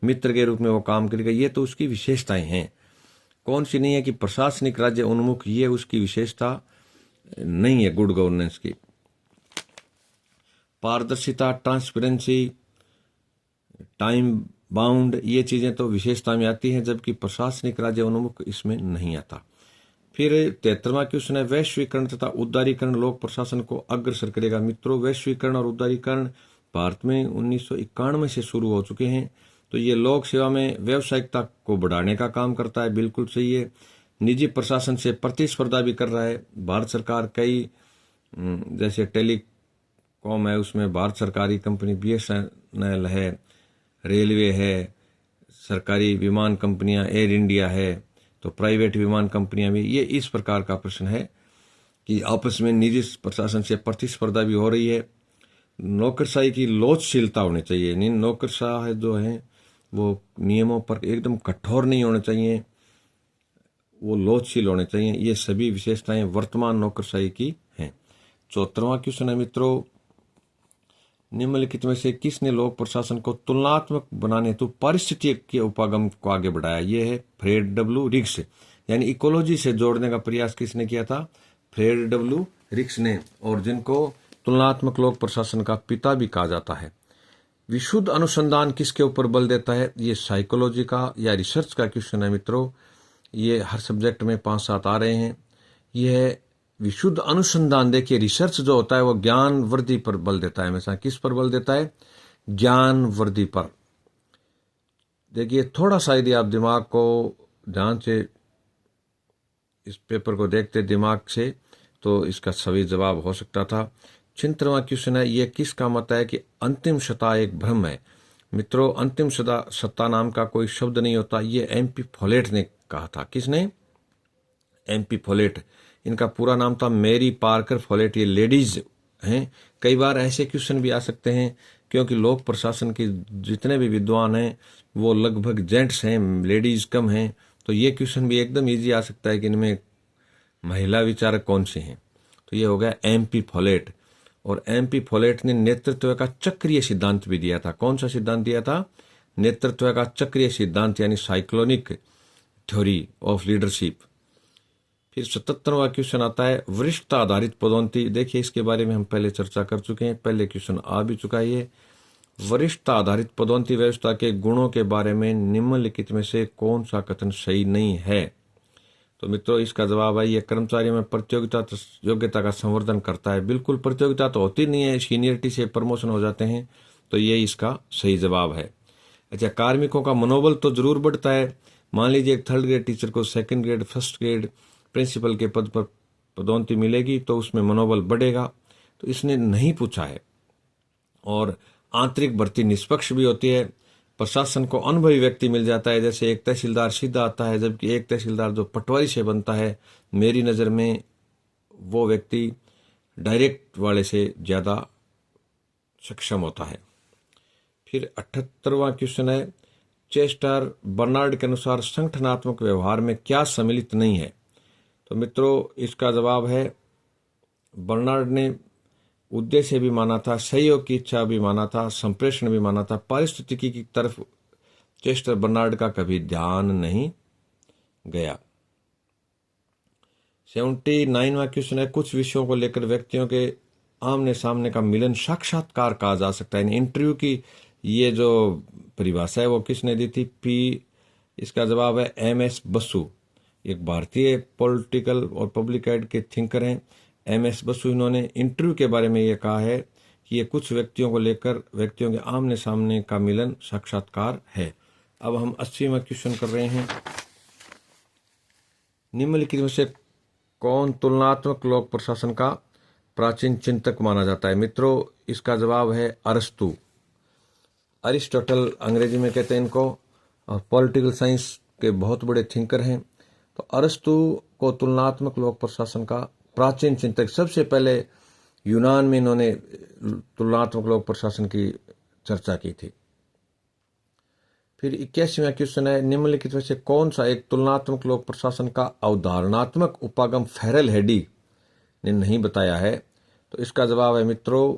मित्र के रूप में वो काम करेगा। ये तो उसकी विशेषताएं हैं। कौन सी नहीं है कि प्रशासनिक राज्य उन्मुख, ये उसकी विशेषता नहीं है गुड गवर्नेंस की। पारदर्शिता, ट्रांसपेरेंसी, टाइम बाउंड, ये चीजें तो विशेषता में आती हैं, जबकि प्रशासनिक राज्य उन्मुख इसमें नहीं आता। फिर 73वां क्वेश्चन है, वैश्वीकरण तथा उदारीकरण लोक प्रशासन को अग्रसर करेगा। मित्रों वैश्वीकरण और उदारीकरण भारत में 1991 से शुरू हो चुके हैं। तो ये लोक सेवा में व्यावसायिकता को बढ़ाने का काम करता है, बिल्कुल सही है। निजी प्रशासन से प्रतिस्पर्धा भी कर रहा है। भारत सरकार कई जैसे टेलीकॉम है उसमें भारत सरकारी कंपनी BSNL है, रेलवे है, सरकारी विमान कंपनियां एयर इंडिया है, तो प्राइवेट विमान कंपनियां भी, ये इस प्रकार का प्रश्न है कि आपस में निजी प्रशासन से प्रतिस्पर्धा भी हो रही है। नौकरशाही की लोचशीलता होनी चाहिए। नौकरशाह जो है वो नियमों पर एकदम कठोर नहीं होने चाहिए, वो लोचशील होने चाहिए। ये सभी विशेषताएं वर्तमान नौकरशाही की हैं। 74वां क्वेश्चन है मित्रों, निम्नलिखित में से किसने लोक प्रशासन को तुलनात्मक बनाने हेतु पारिस्थितिक के उपागम को आगे बढ़ाया? ये है फ्रेड डब्ल्यू रिक्स, यानी इकोलॉजी से जोड़ने का प्रयास किसने किया था? फ्रेड डब्ल्यू रिक्स ने, और जिनको तुलनात्मक लोक प्रशासन का पिता भी कहा जाता है। विशुद्ध अनुसंधान किसके ऊपर बल देता है? ये साइकोलॉजी का या रिसर्च का क्वेश्चन है मित्रों। ये हर सब्जेक्ट में 5-7 आ रहे हैं। यह विशुद्ध अनुसंधान, देखिए रिसर्च जो होता है वो ज्ञान वृद्धि पर बल देता है हमेशा। किस पर बल देता है? ज्ञान वृद्धि पर। देखिए थोड़ा सा यदि आप दिमाग को ध्यान से इस पेपर को देखते दिमाग से, तो इसका सही जवाब हो सकता था। 76वां क्वेश्चन है, यह किसका मत है कि अंतिम सत्ता एक भ्रम है? मित्रों, अंतिम सत्ता नाम का कोई शब्द नहीं होता, ये एमपी फोलेट ने कहा था। किसने? MP folate. इनका पूरा नाम था मैरी पार्कर फोलेट। ये लेडीज हैं। कई बार ऐसे क्वेश्चन भी आ सकते हैं क्योंकि लोक प्रशासन के जितने भी विद्वान हैं वो लगभग जेंट्स हैं, लेडीज कम हैं, तो ये क्वेश्चन भी एकदम इजी आ सकता है कि इनमें महिला विचारक कौन से हैं। तो ये हो गया एमपी फोलेट। और एमपी फोलेट ने नेतृत्व का चक्रीय सिद्धांत भी दिया था। कौन सा सिद्धांत दिया था? नेतृत्व का चक्रीय सिद्धांत, यानी साइक्लोनिक थ्योरी ऑफ लीडरशिप। फिर 77वां क्वेश्चन आता है, वरिष्ठता आधारित पदोन्नति। देखिए इसके बारे में हम पहले चर्चा कर चुके हैं, पहले क्वेश्चन आ भी चुका है। ये वरिष्ठता आधारित पदोन्नति व्यवस्था के गुणों के बारे में निम्नलिखित में से कौन सा कथन सही नहीं है? तो मित्रों इसका जवाब है, यह कर्मचारियों में प्रतियोगिता योग्यता का संवर्धन करता है। बिल्कुल प्रतियोगिता तो होती नहीं है, सीनियरिटी से प्रमोशन हो जाते हैं, तो ये इसका सही जवाब है। अच्छा, कार्मिकों का मनोबल तो जरूर बढ़ता है। मान लीजिए एक 3rd ग्रेड टीचर को 2nd grade 1st grade principal के पद पर पदोन्नति मिलेगी तो उसमें मनोबल बढ़ेगा, तो इसने नहीं पूछा है। और आंतरिक भर्ती निष्पक्ष भी होती है। प्रशासन को अनुभवी व्यक्ति मिल जाता है, जैसे एक तहसीलदार सीधा आता है, जबकि एक तहसीलदार जो पटवारी से बनता है, मेरी नज़र में वो व्यक्ति डायरेक्ट वाले से ज़्यादा सक्षम होता है। फिर 78वां क्वेश्चन है, चेस्टर बर्नार्ड के अनुसार संगठनात्मक व्यवहार में क्या सम्मिलित नहीं है? तो मित्रों इसका जवाब है, बर्नार्ड ने उद्देश्य भी माना था, सहयोग की इच्छा भी माना था, संप्रेषण भी माना था, पारिस्थितिकी की तरफ चेस्टर बर्नार्ड का कभी ध्यान नहीं गया। 79वां क्वेश्चन है, कुछ विषयों को लेकर व्यक्तियों के आमने सामने का मिलन साक्षात्कार कहा जा सकता है। इंटरव्यू की ये जो परिभाषा है वो किसने दी थी? पी। इसका जवाब है MS बसु, एक भारतीय पॉलिटिकल और पब्लिक एड के थिंकर हैं। MS बसु, इन्होंने इंटरव्यू के बारे में ये कहा है कि ये कुछ व्यक्तियों को लेकर व्यक्तियों के आमने सामने का मिलन साक्षात्कार है। अब हम 80वां क्वेश्चन कर रहे हैं, निम्नलिखित में से कौन तुलनात्मक लोक प्रशासन का प्राचीन चिंतक माना जाता है? मित्रों इसका जवाब है अरस्तु। अरिस्टोटल अंग्रेजी में कहते हैं इनको, पॉलिटिकल साइंस के बहुत बड़े थिंकर हैं। तो अरस्तु को तुलनात्मक लोक प्रशासन का प्राचीन चिंतक, सबसे पहले यूनान में इन्होंने तुलनात्मक लोक प्रशासन की चर्चा की थी। फिर 81वां क्वेश्चन है, निम्नलिखित में से कौन सा एक तुलनात्मक लोक प्रशासन का अवधारणात्मक उपागम फेरेल हेडी ने नहीं बताया है? तो इसका जवाब है मित्रों,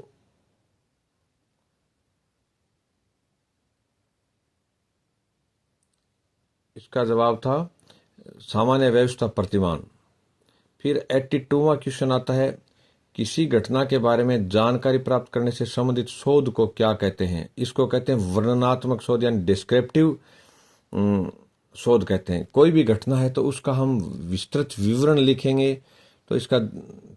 इसका जवाब था सामान्य व्यवस्था प्रतिमान। फिर 82वां क्वेश्चन आता है, किसी घटना के बारे में जानकारी प्राप्त करने से संबंधित शोध को क्या कहते हैं? इसको कहते हैं वर्णनात्मक शोध, यानी डिस्क्रिप्टिव शोध कहते हैं। कोई भी घटना है तो उसका हम विस्तृत विवरण लिखेंगे तो इसका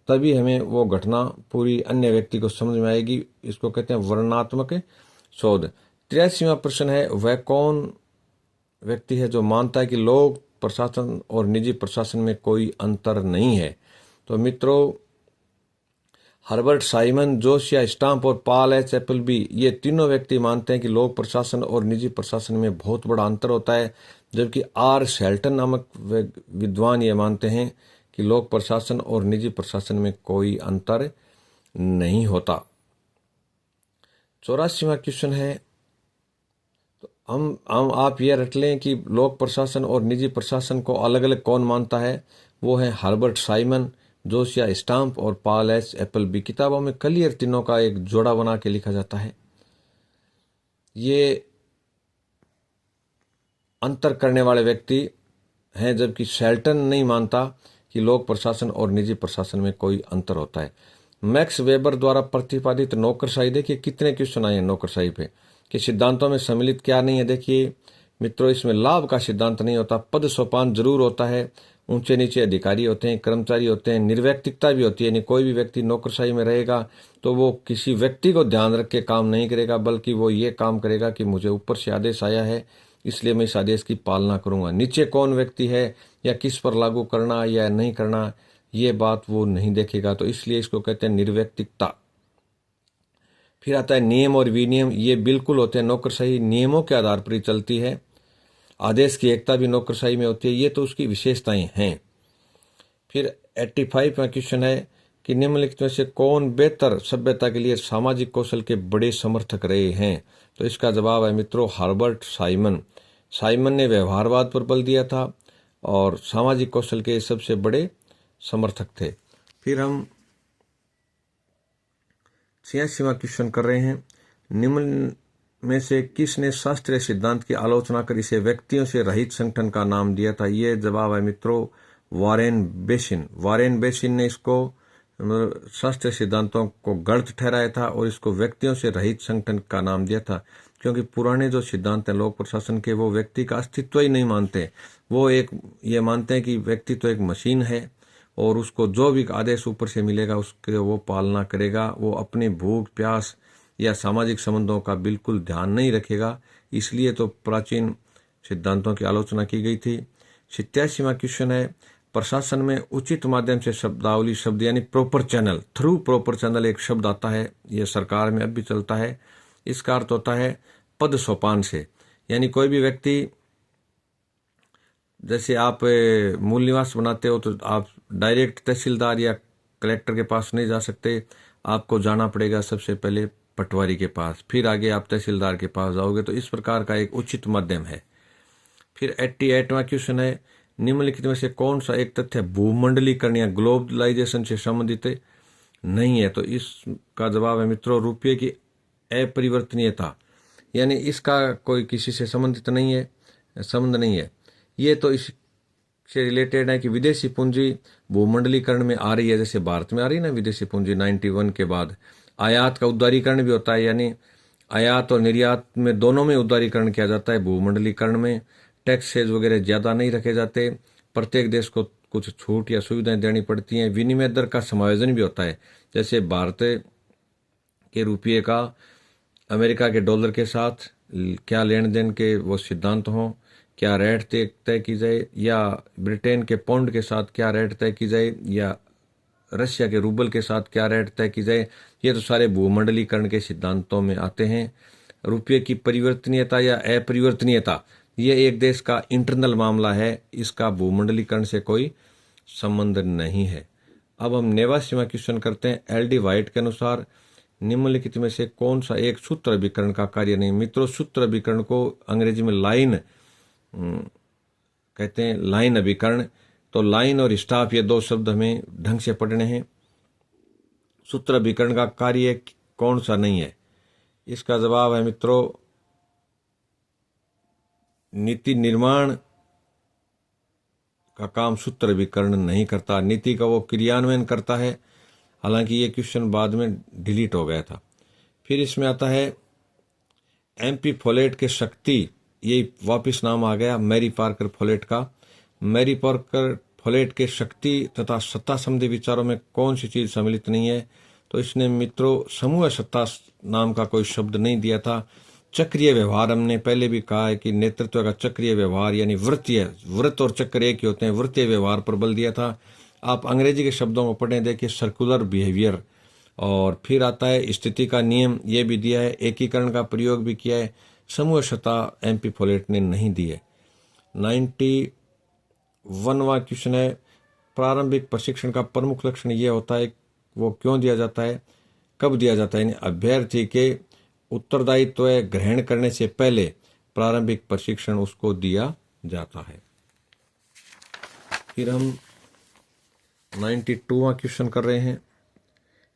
तभी हमें वो घटना पूरी अन्य व्यक्ति को समझ में आएगी। इसको कहते हैं वर्णनात्मक शोध। 83वां प्रश्न है, वह कौन व्यक्ति है जो मानता है कि लोक प्रशासन और निजी प्रशासन में कोई अंतर नहीं है? तो मित्रों हर्बर्ट साइमन, जोसिया स्टाम्प और पॉल एच एपलबी, ये तीनों व्यक्ति मानते हैं कि लोक प्रशासन और निजी प्रशासन में बहुत बड़ा अंतर होता है। जबकि आर शेल्टन नामक विद्वान ये मानते हैं कि लोक प्रशासन और निजी प्रशासन में कोई अंतर नहीं होता। 84वां क्वेश्चन है, तो हम आप ये रट लें कि लोक प्रशासन और निजी प्रशासन को अलग अलग कौन मानता है। वो है हर्बर्ट साइमन, जोसिया स्टाम्प और पॉल एच एप्पलबी। किताबों में क्लियर तीनों का एक जोड़ा बना के लिखा जाता है। ये अंतर करने वाले व्यक्ति हैं, जबकि शेल्टन नहीं मानता कि लोक प्रशासन और निजी प्रशासन में कोई अंतर होता है। मैक्स वेबर द्वारा प्रतिपादित नौकरशाही, देखिए कितने क्वेश्चन आए हैं नौकरशाही पे कि सिद्धांतों में सम्मिलित क्या नहीं है। देखिए मित्रों, इसमें लाभ का सिद्धांत नहीं होता, पद सोपान जरूर होता है, ऊंचे नीचे अधिकारी होते हैं, कर्मचारी होते हैं, निर्व्यक्तिकता भी होती है। यानी कोई भी व्यक्ति नौकरशाही में रहेगा तो वो किसी व्यक्ति को ध्यान रख के काम नहीं करेगा, बल्कि वो ये काम करेगा कि मुझे ऊपर से आदेश आया है इसलिए मैं इस आदेश की पालना करूंगा। नीचे कौन व्यक्ति है या किस पर लागू करना या नहीं करना, ये बात वो नहीं देखेगा। तो इसलिए इसको कहते हैं निर्व्यक्तिकता। फिर आता है नियम और विनियम, ये बिल्कुल होते हैं। नौकरशाही नियमों के आधार पर ही चलती है। आदेश की एकता भी नौकरशाही में होती है, ये तो उसकी विशेषताएं हैं। फिर 85वां क्वेश्चन है कि निम्नलिखित में से कौन बेहतर सभ्यता के लिए सामाजिक कौशल के बड़े समर्थक रहे हैं। तो इसका जवाब है मित्रों हर्बर्ट साइमन। साइमन ने व्यवहारवाद पर बल दिया था और सामाजिक कौशल के सबसे बड़े समर्थक थे। फिर हम 86वां क्वेश्चन कर रहे हैं, निम्न में से किसने शास्त्रीय सिद्धांत की आलोचना कर इसे व्यक्तियों से रहित संगठन का नाम दिया था। ये जवाब है मित्रों वारेन बेसिन। वारेन बेसिन ने इसको शास्त्रीय सिद्धांतों को गलत ठहराया था और इसको व्यक्तियों से रहित संगठन का नाम दिया था, क्योंकि पुराने जो सिद्धांत हैं लोक प्रशासन के, वो व्यक्ति का अस्तित्व ही नहीं मानते। वो ये मानते हैं कि व्यक्ति तो एक मशीन है और उसको जो भी आदेश ऊपर से मिलेगा उसके वो पालना करेगा। वो अपनी भूख प्यास या सामाजिक संबंधों का बिल्कुल ध्यान नहीं रखेगा। इसलिए तो प्राचीन सिद्धांतों की आलोचना की गई थी। 87वां क्वेश्चन है, प्रशासन में उचित माध्यम से शब्दावली शब्द यानी proper channel, through proper channel एक शब्द आता है, यह सरकार में अब भी चलता है। इसका अर्थ होता है पद सोपान से। यानी कोई भी व्यक्ति, जैसे आप मूल निवास बनाते हो तो आप डायरेक्ट तहसीलदार या कलेक्टर के पास नहीं जा सकते, आपको जाना पड़ेगा सबसे पहले पटवारी के पास, फिर आगे आप तहसीलदार के पास जाओगे। तो इस प्रकार का एक उचित माध्यम है। फिर 88वां क्वेश्चन है, निम्नलिखित में से कौन सा एक तथ्य भूमंडलीकरण या ग्लोबलाइजेशन से संबंधित नहीं है। तो इसका जवाब है मित्रों रुपये की अपरिवर्तनीयता। यानी इसका कोई किसी से संबंधित नहीं है, संबंध नहीं है। ये तो इससे रिलेटेड है कि विदेशी पूंजी भूमंडलीकरण में आ रही है, जैसे भारत में आ रही है ना विदेशी पूंजी 91 के बाद। आयात का उदारीकरण भी होता है, यानी आयात और निर्यात में दोनों में उदारीकरण किया जाता है। भूमंडलीकरण में टैक्सेज वगैरह ज़्यादा नहीं रखे जाते, प्रत्येक देश को कुछ छूट या सुविधाएं देनी पड़ती हैं। विनिमय दर का समायोजन भी होता है, जैसे भारत के रुपये का अमेरिका के डॉलर के साथ क्या लेन देन के वो सिद्धांत हों, क्या रेट तय की जाए, या ब्रिटेन के पाउंड के साथ क्या रेट तय की जाए, या रशिया के रूबल के साथ क्या रेट तय की जाए, ये तो सारे भूमंडलीकरण के सिद्धांतों में आते हैं। रुपये की परिवर्तनीयता या अपरिवर्तनीयता ये एक देश का इंटरनल मामला है, इसका भूमंडलीकरण से कोई संबंध नहीं है। अब हम 89वां क्वेश्चन करते हैं। एल.डी. वाइट के अनुसार निम्नलिखित में से कौन सा एक सूत्र अभिकरण का कार्य नहीं। मित्रों सूत्र अभिकरण को अंग्रेजी में लाइन कहते हैं, लाइन अभिकरण। तो लाइन और स्टाफ ये दो शब्द हमें ढंग से पढ़ने हैं। सूत्र अभिकरण का कार्य कौन सा नहीं है, इसका जवाब है मित्रों नीति निर्माण का काम सूत्र अभिकरण नहीं करता, नीति का वो क्रियान्वयन करता है। हालांकि ये क्वेश्चन बाद में डिलीट हो गया था। फिर इसमें आता है MP फोलेट के शक्ति, ये वापस नाम आ गया मैरी पार्कर फोलेट का। मैरी पार्कर फोलेट के शक्ति तथा सत्ता संबंधी विचारों में कौन सी चीज सम्मिलित नहीं है। तो इसने मित्रों समूह सत्ता नाम का कोई शब्द नहीं दिया था। चक्रीय व्यवहार, हमने पहले भी कहा है कि नेतृत्व का चक्रीय व्यवहार यानी व्रत और चक्र एक ही होते हैं, वृत्तीय व्यवहार पर बल दिया था। आप अंग्रेजी के शब्दों को पढ़ें, देखिए सर्कुलर बिहेवियर। और फिर आता है स्थिति का नियम, ये भी दिया है। एकीकरण का प्रयोग भी किया है। समूह सत्ता MP फोलेट ने नहीं दी है। 91वां क्वेश्चन है, प्रारंभिक प्रशिक्षण का प्रमुख लक्षण यह होता है, वो क्यों दिया जाता है, कब दिया जाता है। यानी अभ्यर्थी के उत्तरदायित्व ग्रहण करने से पहले प्रारंभिक प्रशिक्षण उसको दिया जाता है। फिर हम 92वां क्वेश्चन कर रहे हैं,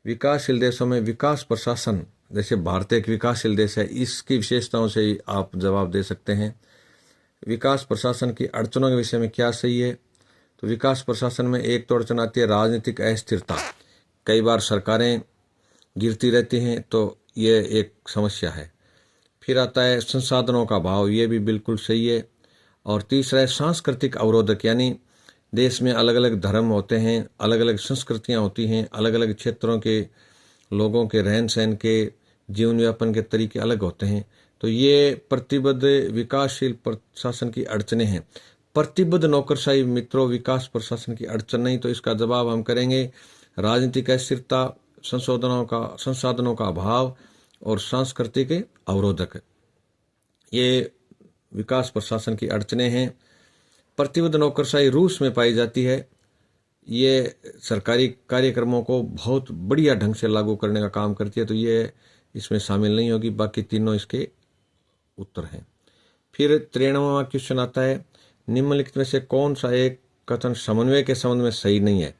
विकासशील देशों में विकास प्रशासन, जैसे भारत एक विकासशील देश है, इसकी विशेषताओं से आप जवाब दे सकते हैं। विकास प्रशासन की अड़चनों के विषय में क्या सही है, तो विकास प्रशासन में एक तो अड़चन आती है राजनीतिक अस्थिरता, कई बार सरकारें गिरती रहती हैं, तो ये एक समस्या है। फिर आता है संसाधनों का अभाव, ये भी बिल्कुल सही है। और तीसरा है सांस्कृतिक अवरोधक, यानी देश में अलग अलग धर्म होते हैं, अलग अलग संस्कृतियां होती हैं, अलग अलग क्षेत्रों के लोगों के रहन सहन के जीवन यापन के तरीके अलग होते हैं, तो ये प्रतिबद्ध विकासशील प्रशासन की अड़चनें हैं। प्रतिबद्ध नौकरशाही मित्रों विकास प्रशासन की अड़चन नहीं, तो इसका जवाब हम करेंगे राजनीतिक अस्थिरता, संसाधनों का अभाव और सांस्कृतिक अवरोधक, ये विकास प्रशासन की अड़चनें हैं। प्रतिबद्ध नौकरशाही रूस में पाई जाती है, ये सरकारी कार्यक्रमों को बहुत बढ़िया ढंग से लागू करने का काम करती है, तो ये इसमें शामिल नहीं होगी, बाकी तीनों इसके उत्तर हैं। फिर 93वां क्वेश्चन आता है, निम्नलिखित में से कौन सा एक कथन समन्वय के संबंध में सही नहीं है।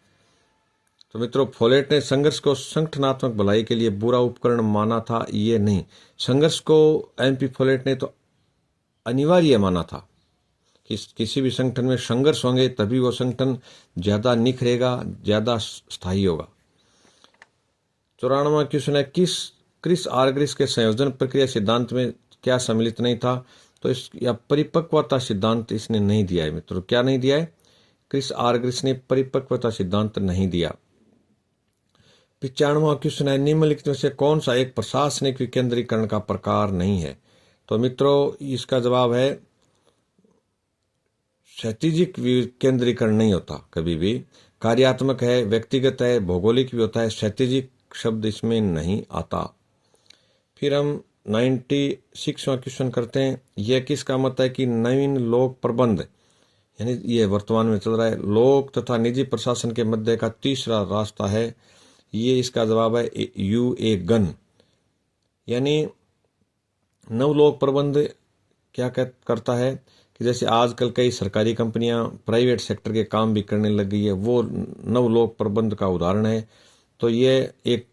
तो मित्रों, फोलेट ने संघर्ष को संगठनात्मक भलाई के लिए बुरा उपकरण माना था, ये नहीं। संघर्ष को एमपी फोलेट ने तो अनिवार्य माना था कि किसी भी संगठन में संघर्ष होंगे तभी वो संगठन ज्यादा निखरेगा, ज्यादा स्थायी होगा। 94वां क्वेश्चन है, क्रिस आर्गरिस के संयोजन प्रक्रिया सिद्धांत में क्या सम्मिलित नहीं था, तो इस या परिपक्वता सिद्धांत इसने नहीं दिया है। मित्रों, क्या नहीं दिया है, क्रिस आर्गरिस ने परिपक्वता सिद्धांत नहीं दिया। 95वां क्वेश्चन है, निम्नलिखित में से कौन सा एक प्रशासनिक विकेंद्रीकरण का प्रकार नहीं है, तो मित्रों इसका जवाब है स्ट्रेटेजिक विकेंद्रीकरण नहीं होता कभी भी, कार्यात्मक है, व्यक्तिगत है, भौगोलिक भी होता है, स्ट्रेटेजिक शब्द इसमें नहीं आता। फिर हम 96वां क्वेश्चन करते हैं, यह किसका मत है कि नवीन लोक प्रबंध, यानी ये वर्तमान में चल रहा है, लोक तथा निजी प्रशासन के मध्य का तीसरा रास्ता है, ये इसका जवाब है यूए गन। यानी नवलोक प्रबंध क्या करता है कि जैसे आजकल कई सरकारी कंपनियां प्राइवेट सेक्टर के काम भी करने लग गई है, वो नवलोक प्रबंध का उदाहरण है। तो ये एक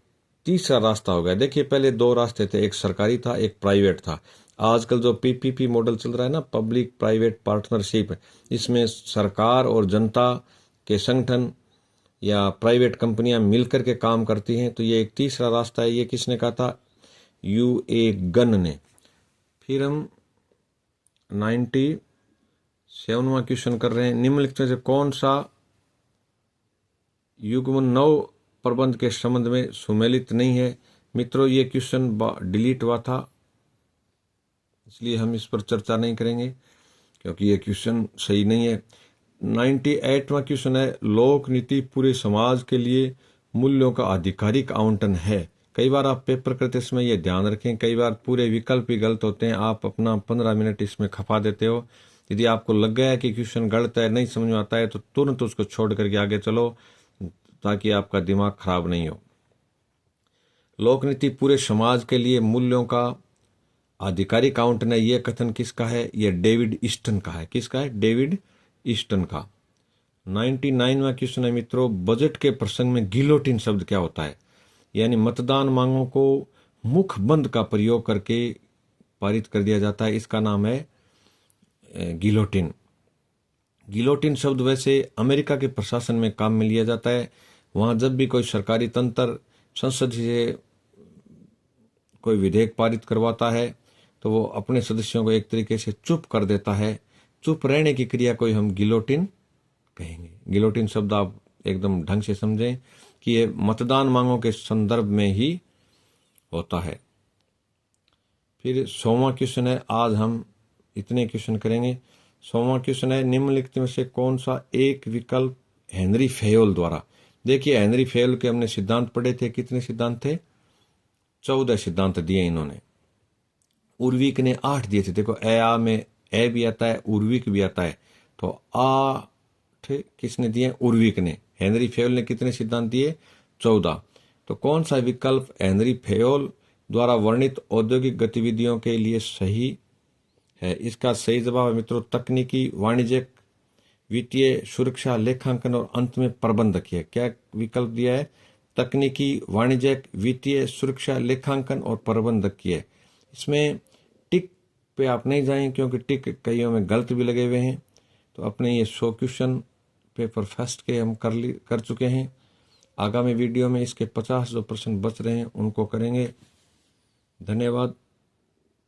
तीसरा रास्ता हो गया। देखिए, पहले दो रास्ते थे, एक सरकारी था, एक प्राइवेट था। आजकल जो पीपीपी मॉडल चल रहा है ना, पब्लिक प्राइवेट पार्टनरशिप, इसमें सरकार और जनता के संगठन या प्राइवेट कंपनियां मिलकर के काम करती हैं, तो ये एक तीसरा रास्ता है। ये किसने कहा था, यूए गन ने। फिर हम 97वां क्वेश्चन कर रहे हैं, निम्नलिखित में से कौन सा युग्म नव प्रबंध के संबंध में सुमेलित नहीं है। मित्रों, ये क्वेश्चन डिलीट हुआ था, इसलिए हम इस पर चर्चा नहीं करेंगे क्योंकि ये क्वेश्चन सही नहीं है। 98वां क्वेश्चन है, लोक नीति पूरे समाज के लिए मूल्यों का आधिकारिक आवंटन है। कई बार आप पेपर करते समय ये ध्यान रखें, कई बार पूरे विकल्प ही गलत होते हैं, आप अपना 15 मिनट इसमें खपा देते हो। यदि आपको लग गया है कि क्वेश्चन गलत है, नहीं समझ में आता है, तो तुरंत उसको छोड़ करके आगे चलो ताकि आपका दिमाग खराब नहीं हो। लोकनीति पूरे समाज के लिए मूल्यों का आधिकारिक आवंटन है, यह कथन किसका है, यह डेविड ईस्टन का है। किसका है, डेविड ईस्टन का। 99वां क्वेश्चन है मित्रों, बजट के प्रसंग में गिलोटिन शब्द क्या होता है। यानी मतदान मांगों को मुख बंद का प्रयोग करके पारित कर दिया जाता है, इसका नाम है गिलोटिन। गिलोटिन शब्द वैसे अमेरिका के प्रशासन में काम में लिया जाता है। वहां जब भी कोई सरकारी तंत्र संसद से कोई विधेयक पारित करवाता है तो वो अपने सदस्यों को एक तरीके से चुप कर देता है। चुप रहने की क्रिया को हम गिलोटिन कहेंगे। गिलोटिन शब्द आप एकदम ढंग से समझें कि ये मतदान मांगों के संदर्भ में ही होता है। फिर 100वां क्वेश्चन है, आज हम इतने क्वेश्चन करेंगे। 100वां क्वेश्चन है, निम्नलिखित में से कौन सा एक विकल्प हेनरी फेयोल द्वारा। देखिए, हेनरी फेयोल के हमने सिद्धांत पढ़े थे, कितने सिद्धांत थे, 14 सिद्धांत दिए इन्होंने। उर्विक ने 8 दिए थे। देखो, ए आ में ए भी आता है, उर्विक भी आता है। तो 8 किसने दिए? उर्विक ने। हेनरी फेयोल ने कितने सिद्धांत दिए? 14। तो कौन सा विकल्प हेनरी फेयोल द्वारा वर्णित औद्योगिक गतिविधियों के लिए सही है? इसका सही जवाब है मित्रों तकनीकी, वाणिज्यिक, वित्तीय, सुरक्षा, लेखांकन और अंत में प्रबंधकीय। क्या विकल्प दिया है? तकनीकी, वाणिज्यिक, वित्तीय, सुरक्षा, लेखांकन और प्रबंधकीय। इसमें टिक पे आप नहीं जाएं क्योंकि टिक कईयों में गलत भी लगे हुए हैं। तो अपने ये 100 क्वेश्चन पेपर फर्स्ट के हम कर चुके हैं। आगामी वीडियो में इसके 50 जो प्रश्न बच रहे हैं उनको करेंगे। धन्यवाद।